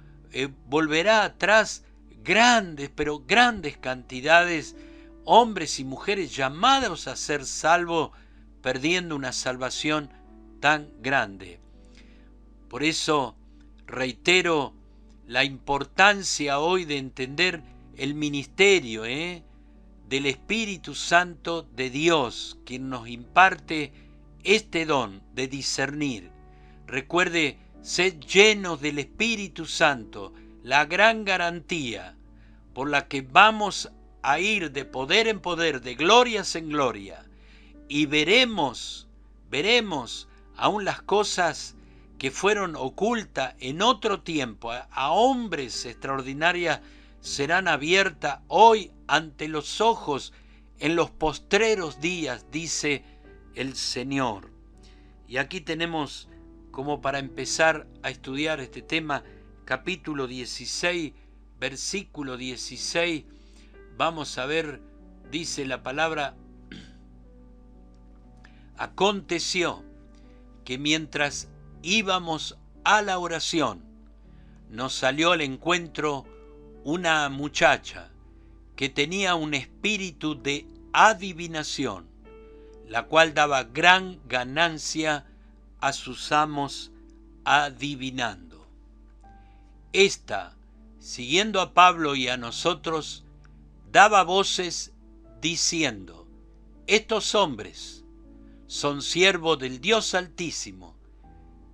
A: volverá atrás grandes, pero grandes cantidades, hombres y mujeres llamados a ser salvos, perdiendo una salvación tan grande. Por eso reitero la importancia hoy de entender el ministerio del Espíritu Santo de Dios, quien nos imparte este don de discernir. Recuerde, sed llenos del Espíritu Santo, la gran garantía por la que vamos a ir de poder en poder, de glorias en gloria, y veremos aún las cosas que fueron ocultas en otro tiempo, a hombres extraordinarias, serán abiertas hoy ante los ojos en los postreros días, dice el Señor. Y aquí tenemos, como para empezar a estudiar este tema, capítulo 16, versículo 16, vamos a ver, dice la palabra: aconteció que mientras íbamos a la oración, nos salió al encuentro una muchacha que tenía un espíritu de adivinación, la cual daba gran ganancia a sus amos adivinando. Esta, siguiendo a Pablo y a nosotros, daba voces diciendo: estos hombres son siervos del Dios Altísimo,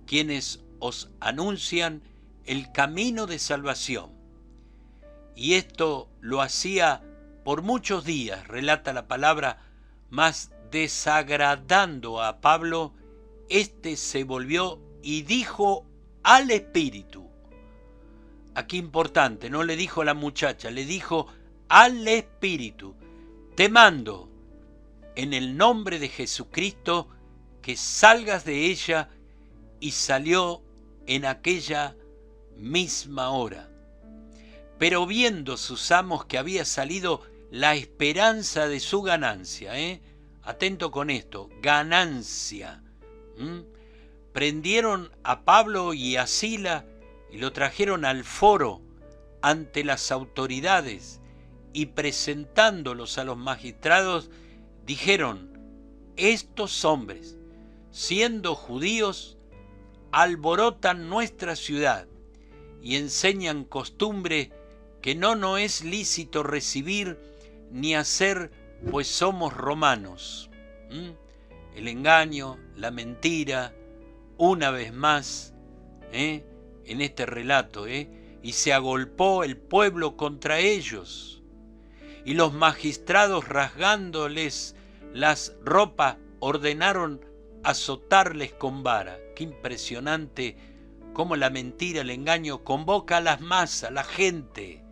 A: quienes os anuncian el camino de salvación. Y esto lo hacía por muchos días, relata la palabra, mas desagradando a Pablo, éste se volvió y dijo al espíritu. Aquí importante, no le dijo a la muchacha, le dijo al espíritu: te mando en el nombre de Jesucristo que salgas de ella. Y salió en aquella misma hora. Pero viendo sus amos que había salido la esperanza de su ganancia, atento con esto, ganancia, prendieron a Pablo y a Sila y lo trajeron al foro ante las autoridades, y presentándolos a los magistrados, dijeron: estos hombres, siendo judíos, alborotan nuestra ciudad y enseñan costumbre que no es lícito recibir ni hacer, pues somos romanos. El engaño, la mentira, una vez más, en este relato, y se agolpó el pueblo contra ellos, y los magistrados, rasgándoles las ropas, ordenaron azotarles con vara. Qué impresionante cómo la mentira, el engaño convoca a las masas, a la gente.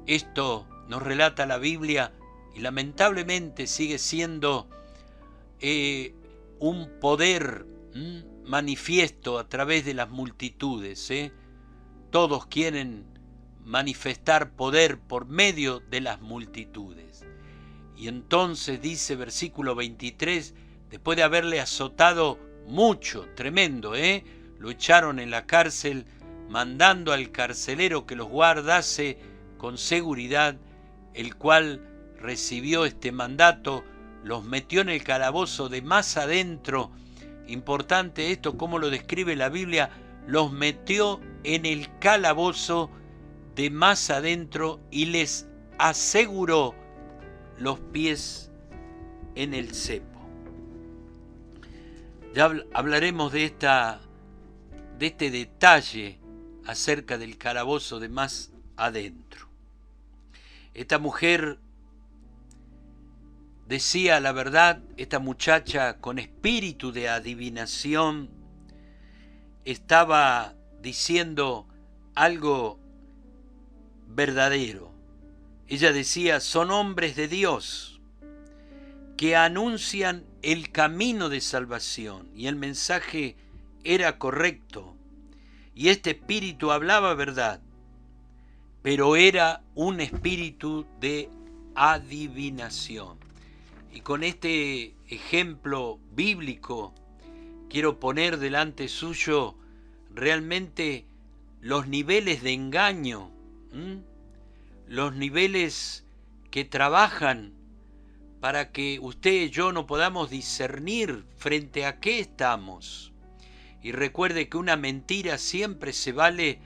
A: Esto nos relata la Biblia y lamentablemente sigue siendo un poder manifiesto a través de las multitudes. Todos quieren manifestar poder por medio de las multitudes. Y entonces dice versículo 23, después de haberle azotado mucho, tremendo, lo echaron en la cárcel, mandando al carcelero que los guardase con seguridad, el cual recibió este mandato, los metió en el calabozo de más adentro. Importante esto, cómo lo describe la Biblia, los metió en el calabozo de más adentro y les aseguró los pies en el cepo. Ya hablaremos de este detalle acerca del calabozo de más adentro. Esta mujer decía la verdad, esta muchacha con espíritu de adivinación estaba diciendo algo verdadero. Ella decía, son hombres de Dios que anuncian el camino de salvación, y el mensaje era correcto, y este espíritu hablaba verdad, pero era un espíritu de adivinación. Y con este ejemplo bíblico quiero poner delante suyo realmente los niveles de engaño, los niveles que trabajan para que usted y yo no podamos discernir frente a qué estamos. Y recuerde que una mentira siempre se vale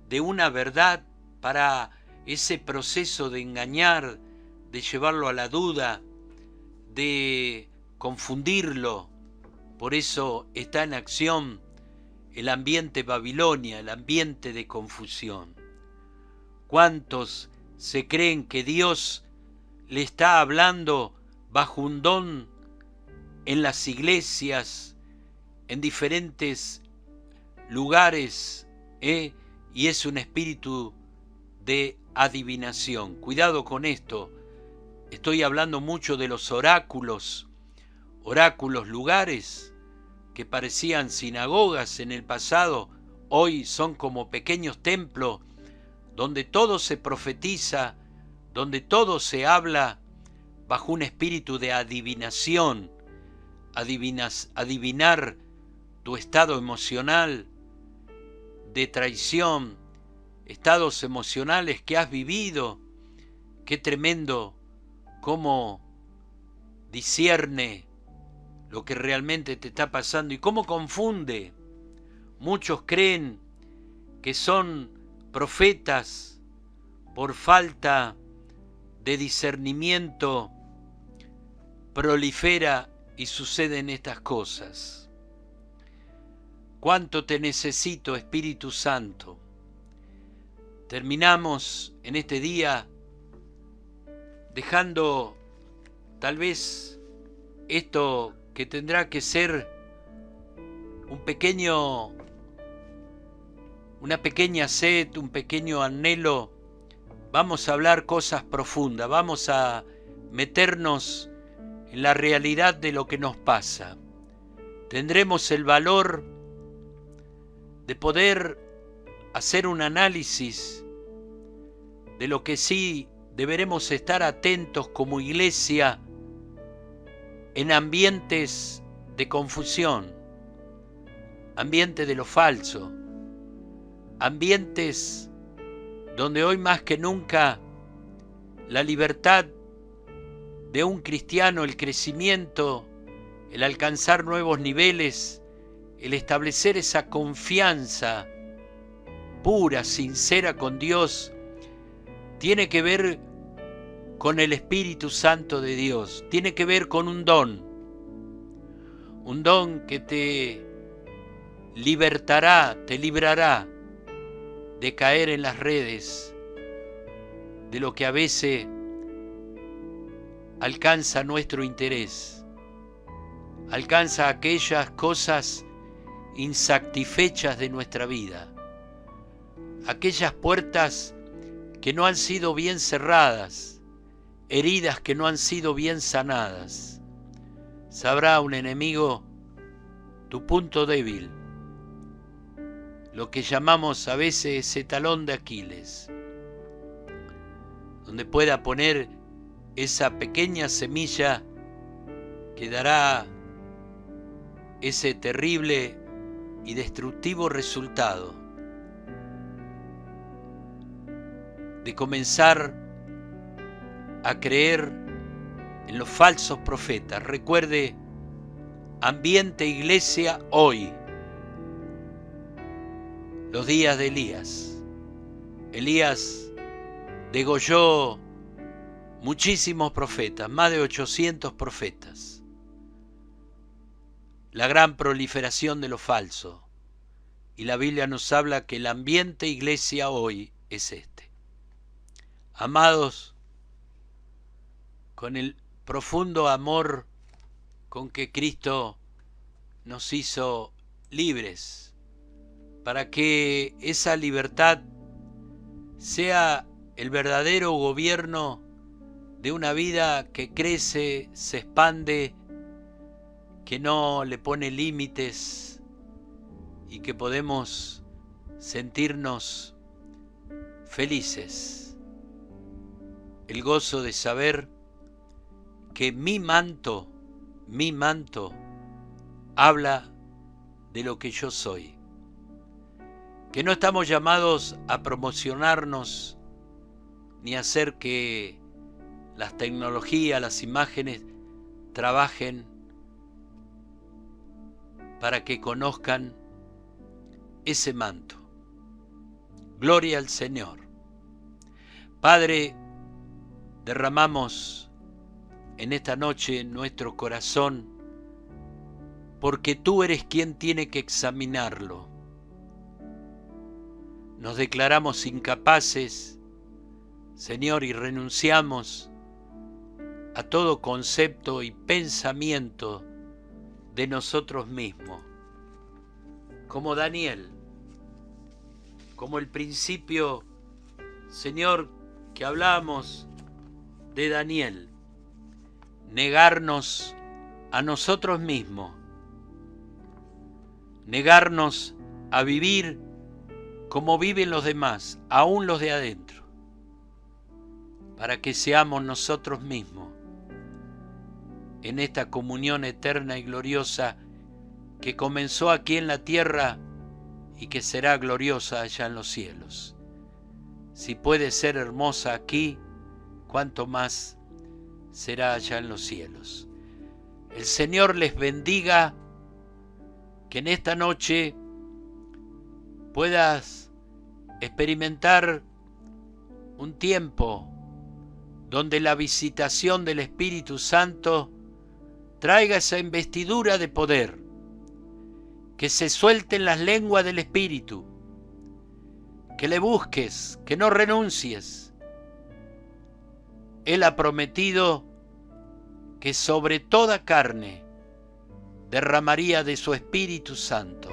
A: de una verdad para ese proceso de engañar, de llevarlo a la duda, de confundirlo. Por eso está en acción el ambiente Babilonia, el ambiente de confusión. ¿Cuántos se creen que Dios le está hablando bajo un don en las iglesias, en diferentes lugares, y es un espíritu de adivinación? Cuidado con esto. Estoy hablando mucho de los oráculos, lugares que parecían sinagogas en el pasado, hoy son como pequeños templos donde todo se profetiza, donde todo se habla bajo un espíritu de adivinación, adivinar tu estado emocional, de traición, estados emocionales que has vivido. Qué tremendo cómo discierne lo que realmente te está pasando y cómo confunde. Muchos creen que son profetas por falta de discernimiento. Prolifera y suceden estas cosas. ¿Cuánto te necesito, Espíritu Santo? Terminamos en este día dejando tal vez esto que tendrá que ser una pequeña sed, un pequeño anhelo. Vamos a hablar cosas profundas, vamos a meternos en la realidad de lo que nos pasa. Tendremos el valor de poder hacer un análisis de lo que sí deberemos estar atentos como iglesia en ambientes de confusión, ambientes de lo falso, ambientes donde hoy más que nunca la libertad de un cristiano, el crecimiento, el alcanzar nuevos niveles, el establecer esa confianza pura, sincera con Dios, tiene que ver con el Espíritu Santo de Dios, tiene que ver con un don que te libertará, te librará de caer en las redes de lo que a veces alcanza nuestro interés, alcanza aquellas cosas insatisfechas de nuestra vida, aquellas puertas que no han sido bien cerradas, heridas que no han sido bien sanadas. Sabrá un enemigo tu punto débil, lo que llamamos a veces ese talón de Aquiles, donde pueda poner esa pequeña semilla que dará ese terrible y destructivo resultado de comenzar a creer en los falsos profetas. Recuerde, ambiente iglesia hoy, los días de Elías. Elías degolló muchísimos profetas, más de 800 profetas. La gran proliferación de lo falso. Y la Biblia nos habla que el ambiente iglesia hoy es este. Amados, con el profundo amor con que Cristo nos hizo libres, para que esa libertad sea el verdadero gobierno de una vida que crece, se expande, que no le pone límites y que podemos sentirnos felices. El gozo de saber que mi manto habla de lo que yo soy. Que no estamos llamados a promocionarnos ni a hacer que las tecnologías, las imágenes trabajen para que conozcan ese manto. Gloria al Señor. Padre, derramamos en esta noche nuestro corazón, porque tú eres quien tiene que examinarlo. Nos declaramos incapaces, Señor, y renunciamos a todo concepto y pensamiento de nosotros mismos. Como Daniel, como el principio, Señor, que hablamos de Daniel, negarnos a nosotros mismos, negarnos a vivir como viven los demás, aún los de adentro, para que seamos nosotros mismos en esta comunión eterna y gloriosa que comenzó aquí en la tierra y que será gloriosa allá en los cielos. Si puede ser hermosa aquí, cuánto más será allá en los cielos. El Señor les bendiga, que en esta noche puedas experimentar un tiempo donde la visitación del Espíritu Santo traiga esa investidura de poder, que se suelten las lenguas del Espíritu, que le busques, que no renuncies. Él ha prometido que sobre toda carne derramaría de su Espíritu Santo.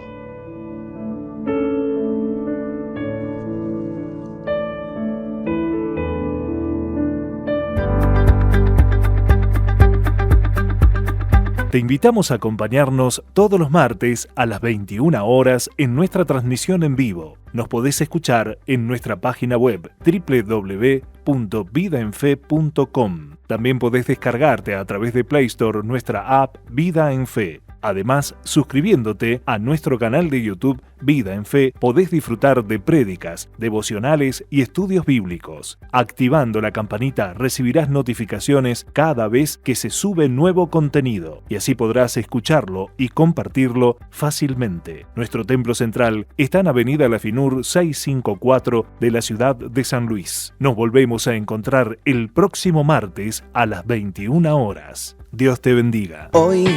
B: Te invitamos a acompañarnos todos los martes a las 21 horas en nuestra transmisión en vivo. Nos podés escuchar en nuestra página web www.vidaenfe.com. También podés descargarte a través de Play Store nuestra app Vida en Fe. Además, suscribiéndote a nuestro canal de YouTube Vida en Fe, podés disfrutar de prédicas, devocionales y estudios bíblicos. Activando la campanita recibirás notificaciones cada vez que se sube nuevo contenido y así podrás escucharlo y compartirlo fácilmente. Nuestro templo central está en Avenida La Finur 654 de la ciudad de San Luis. Nos volvemos a encontrar el próximo martes a las 21 horas. Dios te bendiga.
C: Hoy,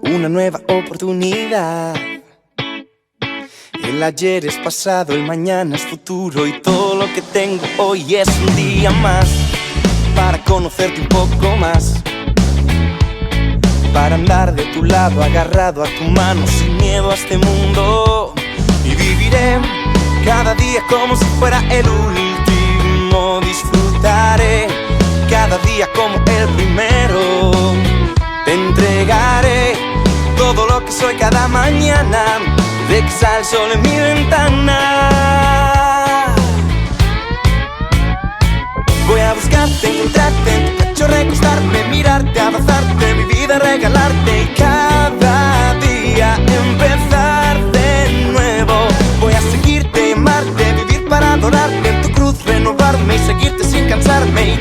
C: una nueva oportunidad. El ayer es pasado, el mañana es futuro y todo lo que tengo hoy es un día más para conocerte un poco más. para andar de tu lado, agarrado a tu mano, sin miedo a este mundo. Y viviré cada día como si fuera el último. Disfrutaré cada día como el primero. Te entregaré todo lo que soy cada mañana, de que sale el sol en mi ventana. Voy a buscarte, encontrarte en tu pecho, recostarme, mirarte, abrazarte, mi vida regalarte y cada día empezar de nuevo. Voy a seguirte, amarte, vivir para adorarte, en tu cruz renovarme y seguirte sin cansarme y